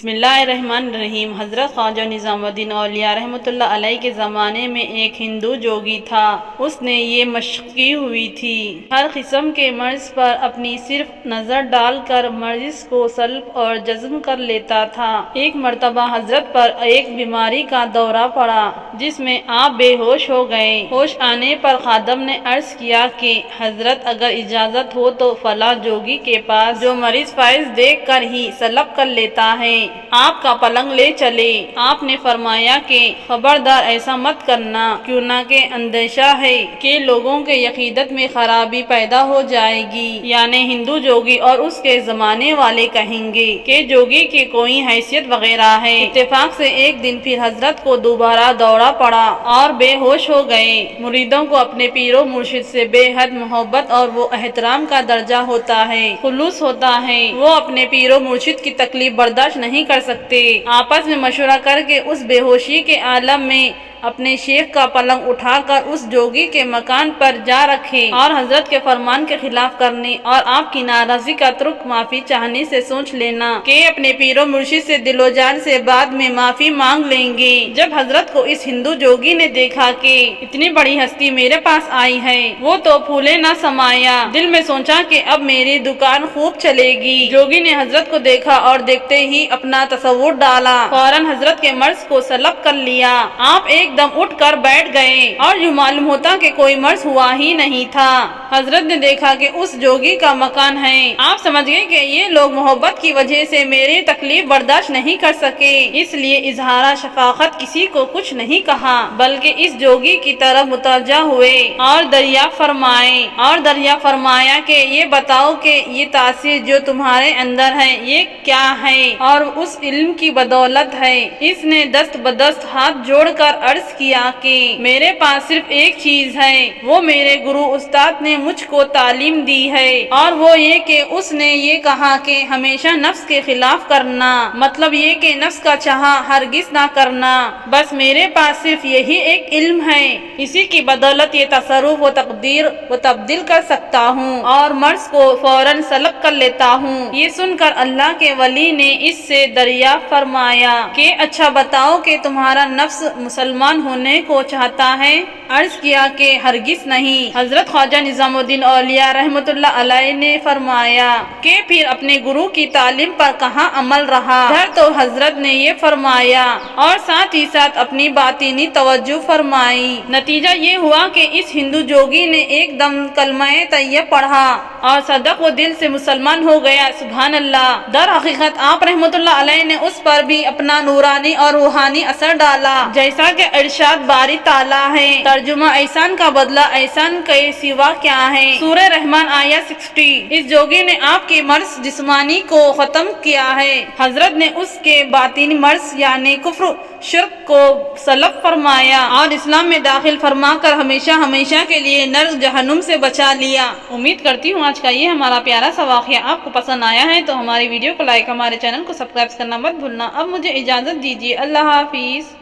بسم اللہ الرحمن الرحیم۔ حضرت خواجہ نظام الدین اولیاء رحمۃ اللہ علیہ کے زمانے میں ایک ہندو جوگی تھا۔ اس نے یہ مشق کی ہوئی تھی، ہر قسم کے مرض پر اپنی صرف نظر ڈال کر مرض کو سلب اور جزم کر لیتا تھا۔ ایک مرتبہ حضرت پر ایک بیماری کا دورہ پڑا جس میں آپ بے ہوش ہو گئے۔ ہوش آنے پر خادم نے عرض کیا کہ حضرت اگر اجازت ہو تو فلاں جوگی کے پاس جو مریض فائز دیکھ کر ہی سلب کر لیتا ہے، آپ کا پلنگ لے چلے۔ آپ نے فرمایا کہ خبردار ایسا مت کرنا، کیوں نہ کہ اندیشہ ہے کہ لوگوں کے عقیدت میں خرابی پیدا ہو جائے گی، یعنی ہندو جوگی اور اس کے زمانے والے کہیں گے کہ جوگی کی کوئی حیثیت وغیرہ ہے۔ اتفاق سے ایک دن پھر حضرت کو دوبارہ دورہ پڑا اور بے ہوش ہو گئے۔ مریدوں کو اپنے پیر و مرشد سے بے حد محبت اور وہ احترام کا درجہ ہوتا ہے، خلوص ہوتا ہے۔ وہ اپنے پیر و مرشد کی تکلیف برداشت نہیں کر سکتے۔ آپس میں مشورہ کر کے اس بے ہوشی کے عالم میں اپنے شیخ کا پلنگ اٹھا کر اس جوگی کے مکان پر جا رکھے اور حضرت کے فرمان کے خلاف کرنے اور آپ کی ناراضی کا ترک معافی چاہنے سے سوچ لینا کہ اپنے پیر و مرشد سے دل و جان سے بعد میں معافی مانگ لیں گے۔ جب حضرت کو اس ہندو جوگی نے دیکھا کہ اتنی بڑی ہستی میرے پاس آئی ہے، وہ تو پھولے نہ سمایا۔ دل میں سوچا کہ اب میری دکان خوب چلے گی۔ جوگی نے حضرت کو دیکھا اور دیکھتے ہی اپنا تصور ڈالا، فوراً حضرت کے مرض کو سلب کر لیا۔ آپ ایک دم اٹھ کر بیٹھ گئے اور یوں معلوم ہوتا کہ کوئی مرض ہوا ہی نہیں تھا۔ حضرت نے دیکھا کہ اس جوگی کا مکان ہے۔ آپ سمجھ گئے کہ یہ لوگ محبت کی وجہ سے میری تکلیف برداشت نہیں کر سکے، اس لیے اظہار شفقت کسی کو کچھ نہیں کہا، بلکہ اس جوگی کی طرف متوجہ ہوئے اور دریافت فرمایا کہ یہ بتاؤ کہ یہ تاثیر جو تمہارے اندر ہے یہ کیا ہے اور اس علم کی بدولت ہے۔ اس نے دست بدست ہاتھ جوڑ کر عرض کیا کہ میرے پاس صرف ایک چیز ہے، وہ میرے گرو استاد نے مجھ کو تعلیم دی ہے، اور وہ یہ کہ اس نے یہ کہا کہ ہمیشہ نفس کے خلاف کرنا، مطلب یہ کہ نفس کا چاہا ہرگز نہ کرنا۔ بس میرے پاس صرف یہی ایک علم ہے، اسی کی بدولت یہ تصرف و تقدیر و تبدیل کر سکتا ہوں اور مرض کو فوراً سلب کر لیتا ہوں۔ یہ سن کر اللہ کے ولی نے اس سے دریافت فرمایا کہ اچھا بتاؤ کہ تمہارا نفس مسلمان ہونے کو چاہتا ہے؟ عرض کیا کہ ہرگز نہیں۔ حضرت خواجہ نظام الدین اولیاء رحمۃ اللہ علیہ نے فرمایا کہ پھر اپنے گرو کی تعلیم پر کہاں عمل رہا؟ ادھر تو حضرت نے یہ فرمایا اور ساتھ ہی ساتھ اپنی باطنی توجہ فرمائی۔ نتیجہ یہ ہوا کہ اس ہندو جوگی نے ایک دم کلمہ طیب پڑھا اور صدق و دل سے مسلمان ہو گیا۔ سبحان اللہ۔ در حقیقت آپ رحمۃ اللہ علیہ نے اس پر بھی اپنا نورانی اور روحانی اثر ڈالا، جیسا کہ ارشاد باری تعالیٰ ہے۔ ترجمہ: احسان کا بدلہ احسان کے سوا کیا ہے؟ سورہ رحمان آیت 60۔ اس جوگی نے آپ کے مرض جسمانی کو ختم کیا ہے، حضرت نے اس کے باطنی مرض یعنی کفر شرک کو سلب فرمایا اور اسلام میں داخل فرما کر ہمیشہ ہمیشہ کے لیے نر جہنم سے بچا لیا۔ امید کرتی ہوں آج کا یہ ہمارا پیارا سا واقعہ آپ کو پسند آیا ہے، تو ہماری ویڈیو کو لائک، ہمارے چینل کو سبسکرائب کرنا مت بھولنا۔ اب مجھے اجازت دیجیے، اللہ حافظ۔